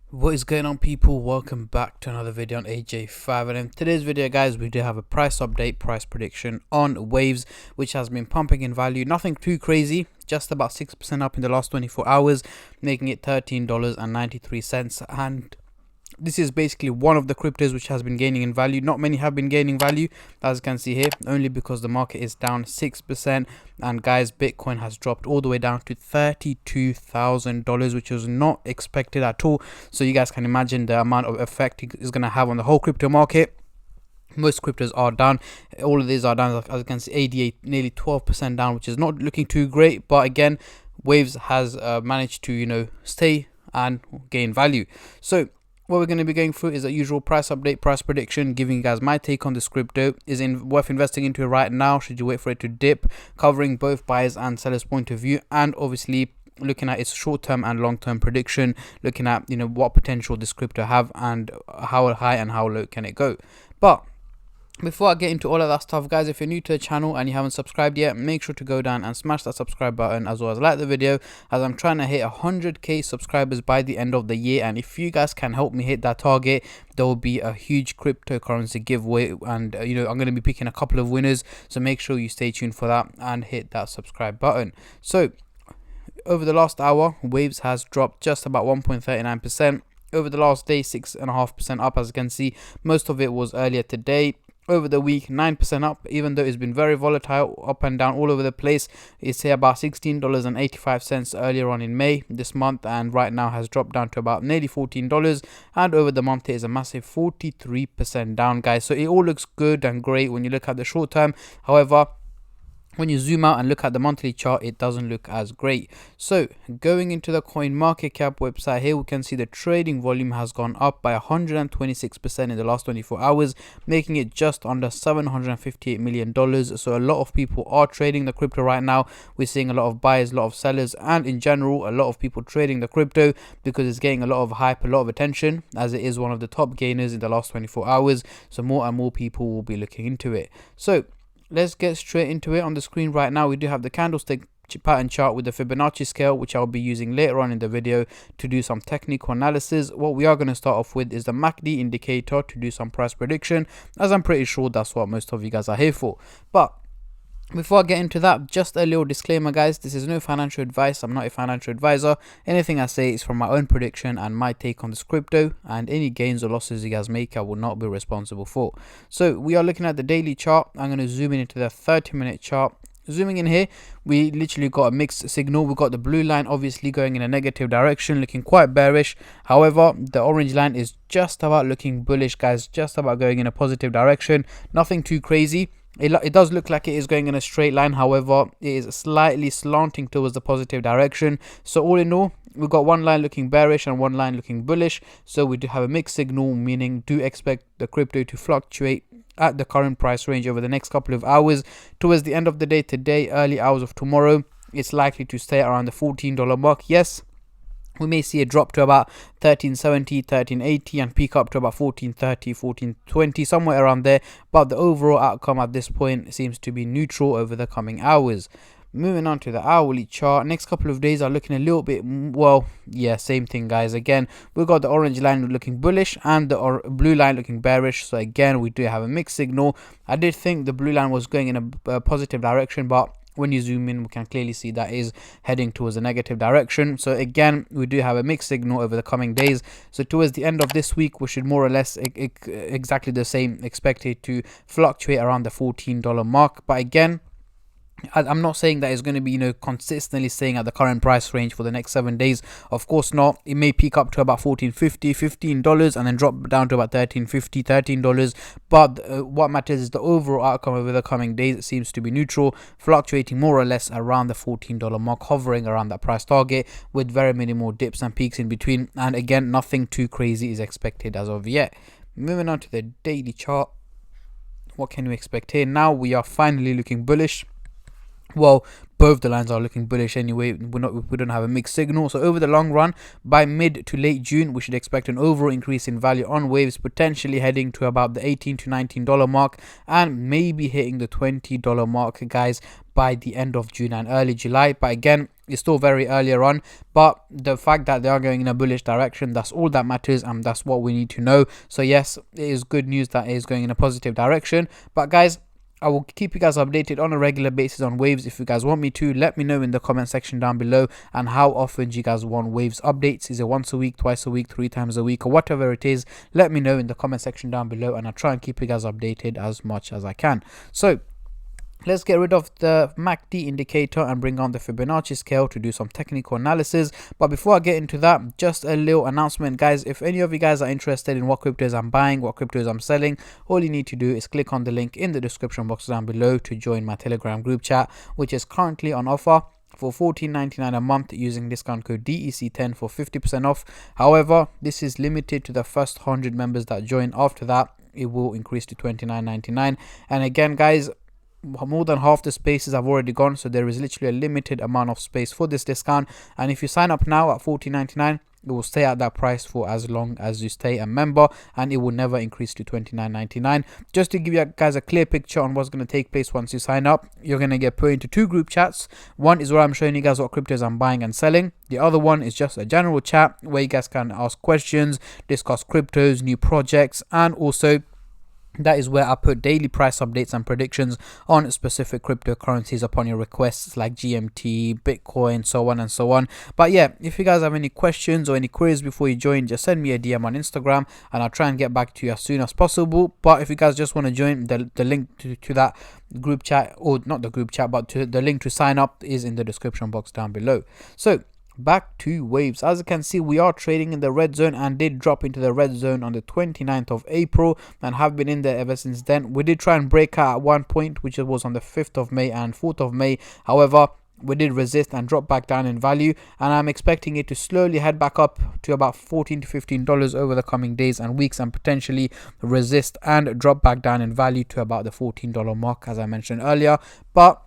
What is going on, people? Welcome back to another video on AJ5, and in today's video guys we do have a price update, price prediction on Waves, which has been pumping in value. Nothing too crazy, just about 6% up in the last 24 hours, making it $13.93. And this is basically one of the cryptos which has been gaining in value. Not many have been gaining value, as you can see here, only because the market is down 6%. And guys, Bitcoin has dropped all the way down to $32,000, which was not expected at all. So you guys can imagine the amount of effect it is going to have on the whole crypto market. Most cryptos are down. All of these are down, as you can see, ADA nearly 12% down, which is not looking too great. But again, Waves has managed to stay and gain value. So what we're going to be going through is a usual price update, price prediction, giving you guys my take on this crypto. Is it worth investing into it right now? Should you wait for it to dip? Covering both buyers and sellers' point of view, and obviously looking at its short-term and long-term prediction, looking at what potential this crypto have and how high and how low can it go. But before I get into all of that stuff, guys, if you're new to the channel and you haven't subscribed yet, make sure to go down and smash that subscribe button, as well as like the video, as I'm trying to hit 100k subscribers by the end of the year. And if you guys can help me hit that target, there will be a huge cryptocurrency giveaway, and I'm going to be picking a couple of winners, so make sure you stay tuned for that and hit that subscribe button. So over the last hour, Waves has dropped just about 1.39%. Over the last day, 6.5% up, as you can see. Most of it was earlier today. Over the week, 9% up, even though it's been very volatile, up and down all over the place. It's here about $16.85 earlier on in May this month, and right now has dropped down to about nearly $14. And over the month, it is a massive 43% down, guys. So it all looks good and great when you look at the short term. However, when you zoom out and look at the monthly chart, it doesn't look as great. So going into the coin market cap website here, we can see the trading volume has gone up by 126% in the last 24 hours, making it just under $758 million. So a lot of people are trading the crypto right now. We're seeing a lot of buyers, a lot of sellers, and in general a lot of people trading the crypto because it's getting a lot of hype, a lot of attention, as it is one of the top gainers in the last 24 hours. So more and more people will be looking into it. So let's get straight into it. On the screen right now, we do have the candlestick pattern chart with the Fibonacci scale, which I'll be using later on in the video to do some technical analysis. What we are going to start off with is the MACD indicator to do some price prediction, as I'm pretty sure that's what most of you guys are here for. But before I get into that, just a little disclaimer, guys. This is no financial advice. I'm not a financial advisor. Anything I say is from my own prediction and my take on this crypto, and any gains or losses you guys make, I will not be responsible for. So we are looking at the daily chart. I'm going to zoom in into the 30-minute chart. Zooming in here, we literally got a mixed signal. We got the blue line obviously going in a negative direction, looking quite bearish. However, the orange line is just about looking bullish, guys, just about going in a positive direction. Nothing too crazy. It does look like it is going in a straight line. However, it is slightly slanting towards the positive direction. So all in all, we've got one line looking bearish and one line looking bullish. So we do have a mixed signal, meaning do expect the crypto to fluctuate at the current price range over the next couple of hours. Towards the end of the day today, early hours of tomorrow, it's likely to stay around the $14 mark. Yes, we may see a drop to about 1370, 1380 and peak up to about 1430, 1420, somewhere around there. But the overall outcome at this point seems to be neutral over the coming hours. Moving on to the hourly chart, next couple of days are looking a little bit, well, yeah, same thing, guys. Again, we've got the orange line looking bullish and the blue line looking bearish. So again, we do have a mixed signal. I did think the blue line was going in a positive direction, but when you zoom in, we can clearly see that is heading towards a negative direction. So again, we do have a mixed signal over the coming days. So towards the end of this week, we should more or less exactly the same expect it to fluctuate around the $14 mark. But again, I'm not saying that it's going to be consistently staying at the current price range for the next 7 days. Of course not. It may peak up to about $14.50, $15 and then drop down to about $13.50, $13. But what matters is the overall outcome over the coming days. It seems to be neutral, fluctuating more or less around the $14 mark, hovering around that price target with very minimal dips and peaks in between. And again, nothing too crazy is expected as of yet. Moving on to the daily chart, what can we expect here? Now we are finally looking bullish. Well, both the lines are looking bullish anyway. We don't have a mixed signal. So over the long run, by mid to late June, we should expect an overall increase in value on waves, potentially heading to about the $18 to $19 mark, and maybe hitting the $20 mark, guys, by the end of June and early July. But again, it's still very earlier on, but the fact that they are going in a bullish direction, that's all that matters, and that's what we need to know. So yes, it is good news that it is going in a positive direction. But guys, I will keep you guys updated on a regular basis on waves. If you guys want me to, let me know in the comment section down below. And how often do you guys want waves updates? Is it once a week, twice a week, 3 times a week, or whatever it is? Let me know in the comment section down below, and I'll try and keep you guys updated as much as I can. So let's get rid of the MACD indicator and bring on the Fibonacci scale to do some technical analysis. But before I get into that, just a little announcement, guys. If any of you guys are interested in what cryptos I'm buying, what cryptos I'm selling, all you need to do is click on the link in the description box down below to join my Telegram group chat, which is currently on offer for $14.99 a month using discount code DEC10 for 50% off. However, this is limited to the first 100 members that join. After that, it will increase to $29.99. And again, guys, more than half the spaces have already gone, so there is literally a limited amount of space for this discount. And if you sign up now at $14.99, it will stay at that price for as long as you stay a member, and it will never increase to $29.99. Just to give you guys a clear picture on what's going to take place once you sign up, you're going to get put into 2 group chats. One is where I'm showing you guys what cryptos I'm buying and selling. The other one is just a general chat where you guys can ask questions, discuss cryptos, new projects, and also that is where I put daily price updates and predictions on specific cryptocurrencies upon your requests, like GMT, Bitcoin, so on and so on. But yeah, if you guys have any questions or any queries before you join, just send me a DM on Instagram and I'll try and get back to you as soon as possible. But if you guys just want to join, the link to that group chat, or not the group chat, but to the link to sign up is in the description box down below. So back to waves. As you can see, we are trading in the red zone and did drop into the red zone on the 29th of April and have been in there ever since then. We did try and break out at one point, which was on the 5th of May and 4th of May. However, we did resist and drop back down in value, and I'm expecting it to slowly head back up to about $14 to $15 over the coming days and weeks, and potentially resist and drop back down in value to about the $14 mark, as I mentioned earlier. But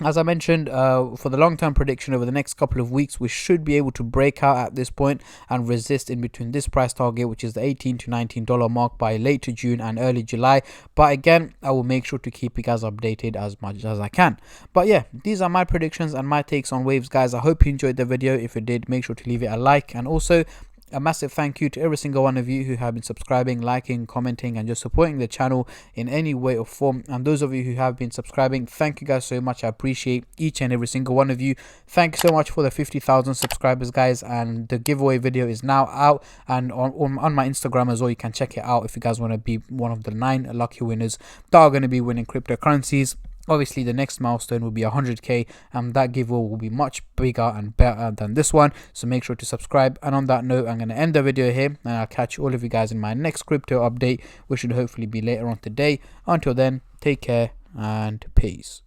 as I mentioned, for the long-term prediction over the next couple of weeks, we should be able to break out at this point and resist in between this price target, which is the $18 to $19 mark, by late June and early July. But again, I will make sure to keep you guys updated as much as I can. But yeah, these are my predictions and my takes on waves, guys. I hope you enjoyed the video. If you did, make sure to leave it a like, and also a massive thank you to every single one of you who have been subscribing, liking, commenting, and just supporting the channel in any way or form. And those of you who have been subscribing, thank you guys so much. I appreciate each and every single one of you. Thank you so much for the 50,000 subscribers, guys. And the giveaway video is now out and on my Instagram as well. You can check it out if you guys want to be one of the 9 lucky winners that are going to be winning cryptocurrencies. Obviously, the next milestone will be 100k, and that giveaway will be much bigger and better than this one. So make sure to subscribe. And on that note, I'm going to end the video here, and I'll catch all of you guys in my next crypto update, which should hopefully be later on today. Until then, take care and peace.